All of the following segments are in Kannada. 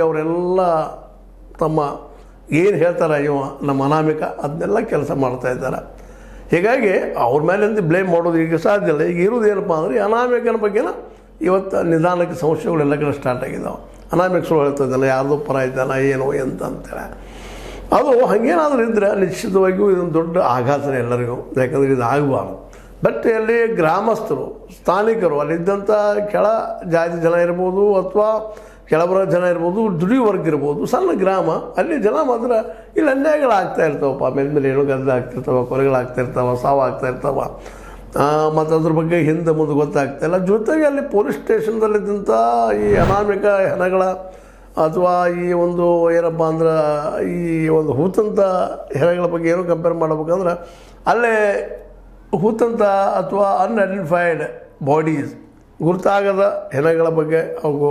ಅವರೆಲ್ಲ ತಮ್ಮ ಏನು ಹೇಳ್ತಾರೆ ಇವ ನಮ್ಮ ಅನಾಮಿಕ ಅದನ್ನೆಲ್ಲ ಕೆಲಸ ಮಾಡ್ತಾ ಇದ್ದಾರೆ. ಹೀಗಾಗಿ ಅವ್ರ ಮೇಲಿಂದ ಬ್ಲೇಮ್ ಮಾಡೋದು ಈಗ ಸಾಧ್ಯ ಇಲ್ಲ. ಈಗ ಇರೋದೇನಪ್ಪ ಅಂದರೆ ಅನಾಮಿಕನ ಬಗ್ಗೆನ ಇವತ್ತು ನಿಧಾನಕ್ಕೆ ಸಮಸ್ಯೆಗಳೆಲ್ಲ ಕಡೆ ಸ್ಟಾರ್ಟ್ ಆಗಿದ್ದಾವೆ. ಅನಾಮಿಕ ಸುಳ್ಳು ಹೇಳ್ತದಲ್ಲ, ಯಾರ್ದು ಪರ ಇದ್ದಲ್ಲ ಏನೋ ಎಂತ ಅಂತೇಳಿ. ಅದು ಹಾಗೇನಾದರೂ ಇದ್ದರೆ ನಿಶ್ಚಿತವಾಗಿಯೂ ಇದೊಂದು ದೊಡ್ಡ ಆಘಾತನೇ ಎಲ್ಲರಿಗೂ, ಯಾಕಂದರೆ ಇದು ಆಗಬಾರ್ದು. ಬಟ್ ಅಲ್ಲಿ ಗ್ರಾಮಸ್ಥರು, ಸ್ಥಾನಿಕರು, ಅಲ್ಲಿದ್ದಂಥ ಕೆಳ ಜಾತಿ ಜನ ಇರ್ಬೋದು ಅಥವಾ ಕೆಳಬರ ಜನ ಇರ್ಬೋದು, ದುಡಿ ವರ್ಗ ಇರ್ಬೋದು, ಸಣ್ಣ ಗ್ರಾಮ, ಅಲ್ಲಿ ಜನ ಮಾತ್ರ ಇಲ್ಲಿ ಅನ್ಯಾಯಗಳಾಗ್ತಾ ಇರ್ತಾವಪ್ಪ. ಮೇಲೆ ಏನೋ ಗದ್ದೆ ಆಗ್ತಿರ್ತಾವೆ, ಕೊಲೆಗಳಾಗ್ತಿರ್ತಾವೆ, ಸಾವು ಆಗ್ತಾಯಿರ್ತಾವೆ. ಮತ್ತು ಅದ್ರ ಬಗ್ಗೆ ಹಿಂದೆ ಮುಂದೆ ಗೊತ್ತಾಗ್ತಾಯಿಲ್ಲ. ಜೊತೆಗೆ ಅಲ್ಲಿ ಪೊಲೀಸ್ ಸ್ಟೇಷನ್ದಲ್ಲಿದ್ದಂಥ ಈ ಅನಾಮಿಕ ಹೆಣಗಳ ಅಥವಾ ಈ ಒಂದು ಏನಪ್ಪ ಅಂದ್ರೆ ಈ ಒಂದು ಹೂತಂತ ಹೆಣಗಳ ಬಗ್ಗೆ ಏನೋ ಕಂಪೇರ್ ಮಾಡ್ಬೇಕಂದ್ರೆ ಅಲ್ಲೇ ಹೂತಂತ ಅಥವಾ ಅನ್ಐಡೆಂಟಿಫೈಡ್ ಬಾಡೀಸ್, ಗುರುತಾಗದ ಹೆಣಗಳ ಬಗ್ಗೆ ಅವು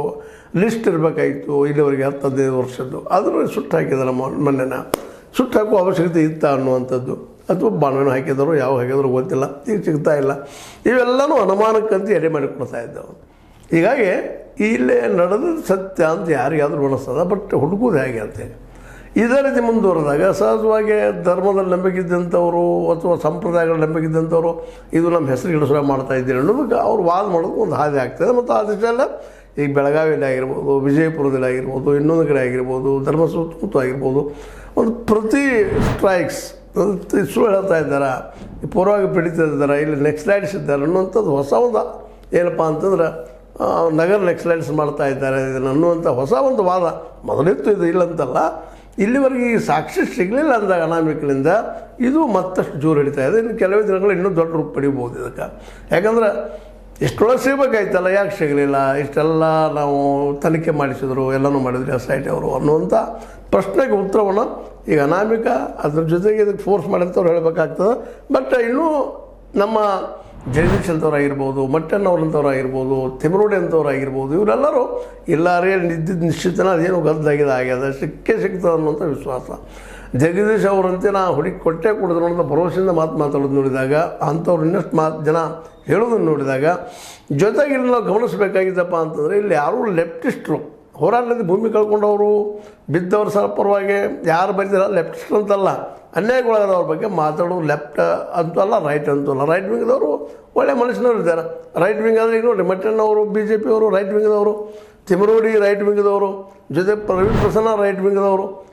ಲಿಸ್ಟ್ ಇರಬೇಕಾಯಿತು. ಇಲ್ಲಿವರೆಗೆ 10-15 ವರ್ಷದ್ದು ಅದನ್ನು ಸುಟ್ಟು ಹಾಕಿದ್ದಾರೆ. ಮೊನ್ನೆನ ಸುಟ್ಟು ಹಾಕುವ ಅವಶ್ಯಕತೆ ಇತ್ತ ಅನ್ನುವಂಥದ್ದು, ಅಥವಾ ಬಾಣವನ್ನು ಹಾಕಿದರು, ಯಾವ ಹಾಕಿದ್ರು ಗೊತ್ತಿಲ್ಲ, ಈಗ ಸಿಗ್ತಾ ಇಲ್ಲ. ಇವೆಲ್ಲವೂ ಅನುಮಾನಕ್ಕಂತ ಎಡೆ ಮಾಡಿಕೊಡ್ತಾ ಇದ್ದವು. ಹೀಗಾಗಿ ಇಲ್ಲೇ ನಡೆದ ಸತ್ಯ ಅಂತ ಯಾರಿಗಾದರೂ ಅನಿಸ್ತದ. ಬಟ್ ಹುಡುಕೋದು ಹೇಗೆ ಅಂತೇಳಿ ಇದೇ ರೀತಿ ಮುಂದುವರೆದಾಗ ಸಹಜವಾಗಿ ಧರ್ಮದಲ್ಲಿ ನಂಬಿಕಿದ್ದಂಥವರು ಅಥವಾ ಸಂಪ್ರದಾಯಗಳ ನಂಬಿಕಿದ್ದಂಥವರು ಇದು ನಮ್ಮ ಹೆಸರು ಗಿಡಸುರ ಮಾಡ್ತಾ ಇದ್ದೀರಿ ಅನ್ನೋದಕ್ಕೆ ಅವ್ರು ವಾದ ಮಾಡೋದು ಒಂದು ಹಾದಿ ಆಗ್ತದೆ. ಮತ್ತು ಆದಷ್ಟೆಲ್ಲ ಈಗ ಬೆಳಗಾವಿಯಲ್ಲಿ ಆಗಿರ್ಬೋದು, ವಿಜಯಪುರದಲ್ಲಿ ಆಗಿರ್ಬೋದು, ಇನ್ನೊಂದು ಕಡೆ ಆಗಿರ್ಬೋದು, ಧರ್ಮ ಸುತ್ತಮುತ್ತ ಆಗಿರ್ಬೋದು, ಒಂದು ಪ್ರತಿ ಸ್ಟ್ರೈಕ್ಸ್ ಸುಳ್ಳು ಹೇಳ್ತಾ ಇದ್ದಾರೆ, ಪೂರ್ವವಾಗಿ ಪೀಡಿತಿದ್ದಾರೆ, ಇಲ್ಲಿ ನೆಕ್ಸ್ಲೈಟ್ಸ್ ಇದ್ದಾರೆ ಅನ್ನುವಂಥದ್ದು ಹೊಸ ಒಂದು ಏನಪ್ಪ ಅಂತಂದ್ರೆ ನಗರ ನೆಕ್ಸ್ಲೈಟ್ಸ್ ಮಾಡ್ತಾ ಇದ್ದಾರೆ ಇದನ್ನು ಅನ್ನುವಂಥ ಹೊಸ ಒಂದು ವಾದ ಮೊದಲಿತ್ತು. ಇದು ಇಲ್ಲಂತಲ್ಲ, ಇಲ್ಲಿವರೆಗೆ ಈ ಸಾಕ್ಷಿ ಸಿಗಲಿಲ್ಲ ಅಂದಾಗ ಅನಾಮಿಕಲಿಂದ ಇದು ಮತ್ತಷ್ಟು ಜೋರು ಹಿಡಿತಾ ಇದೆ. ಇನ್ನು ಕೆಲವೇ ದಿನಗಳು ಇನ್ನೂ ದೊಡ್ಡ ರೂಪ ಪಡಿಬೋದು ಇದಕ್ಕೆ. ಯಾಕಂದ್ರೆ ಇಷ್ಟೊಳಗೆ ಸಿಗಬೇಕಾಯ್ತಲ್ಲ, ಯಾಕೆ ಸಿಗಲಿಲ್ಲ, ಇಷ್ಟೆಲ್ಲ ನಾವು ತನಿಖೆ ಮಾಡಿಸಿದ್ರು, ಎಲ್ಲನೂ ಮಾಡಿದ್ರಿ ಎಸ್ ಐ ಟಿ ಅವರು ಅನ್ನುವಂಥ ಪ್ರಶ್ನೆಗೆ ಉತ್ತರವನ್ನು ಈಗ ಅನಾಮಿಕ ಅದ್ರ ಜೊತೆಗೆ ಇದಕ್ಕೆ ಫೋರ್ಸ್ ಮಾಡಿದಂಥವ್ರು ಹೇಳಬೇಕಾಗ್ತದೆ. ಬಟ್ ಇನ್ನೂ ನಮ್ಮ ಜಗದೀಶ್ ಅಂತವ್ರಾಗಿರ್ಬೋದು, ಮಟ್ಟಣ್ಣವ್ರಂಥವ್ರಾಗಿರ್ಬೋದು, ತಿಮರೋಡಿ ಅಂಥವ್ರಾಗಿರ್ಬೋದು, ಇವರೆಲ್ಲರೂ ಎಲ್ಲರೇ ನಿದ್ದಿದ್ದು ನಿಶ್ಚಿತನ ಅದೇನು ಗದ್ದಾಗಿದೆ ಆಗ್ಯದ, ಸಿಗ್ತದೆ ಅನ್ನುವಂಥ ವಿಶ್ವಾಸ. ಜಗದೀಶ್ ಅವರಂತೆ ನಾ ಹುಡುಕಿ ಕೊಟ್ಟೆ ಕೊಡಿದ್ರು ಅನ್ನೋ ಭರವಸೆಯಿಂದ ಮಾತಾಡೋದು ನೋಡಿದಾಗ, ಅಂಥವ್ರು ಇನ್ನಷ್ಟು ಜನ ಹೇಳೋದನ್ನು ನೋಡಿದಾಗ, ಜೊತೆಗೆ ಇಲ್ಲಿ ನಾವು ಗಮನಿಸಬೇಕಾಗಿದ್ದಪ್ಪ ಅಂತಂದರೆ ಇಲ್ಲಿ ಯಾರೂ ಲೆಫ್ಟಿಸ್ಟ್ರು ಹೋರಾಟದ ಭೂಮಿ ಕಳ್ಕೊಂಡವರು ಬಿದ್ದವ್ರ ಪರವಾಗಿ ಯಾರು ಬೈದಿಲ್ಲ, ಲೆಫ್ಟಿಸ್ಟ್ ಅಂತಲ್ಲ, ಅನ್ಯಾಯಗೊಳಗಾದವ್ರ ಬಗ್ಗೆ ಮಾತಾಡೋದು ಲೆಫ್ಟ್ ಅಂತೂ ಅಲ್ಲ, ರೈಟ್ ಅಂತೂ ಅಲ್ಲ. ರೈಟ್ ವಿಂಗ್ದವರು ಒಳ್ಳೆ ಮನುಷ್ಯನವ್ರು ಇದ್ದಾರೆ. ರೈಟ್ ವಿಂಗ್ ಆದರೆ ಈಗ ನೋಡಿ, ಮಟ್ಟಣ್ಣವರು BJP ಅವರು ರೈಟ್ ವಿಂಗ್ದವರು, ತಿಮರೋಡಿ ರೈಟ್ ವಿಂಗ್ದವರು, ಜೊತೆ ಪ್ರವೀಣ್ ಪ್ರಸನ್ನ ರೈಟ್ ವಿಂಗ್ದವರು,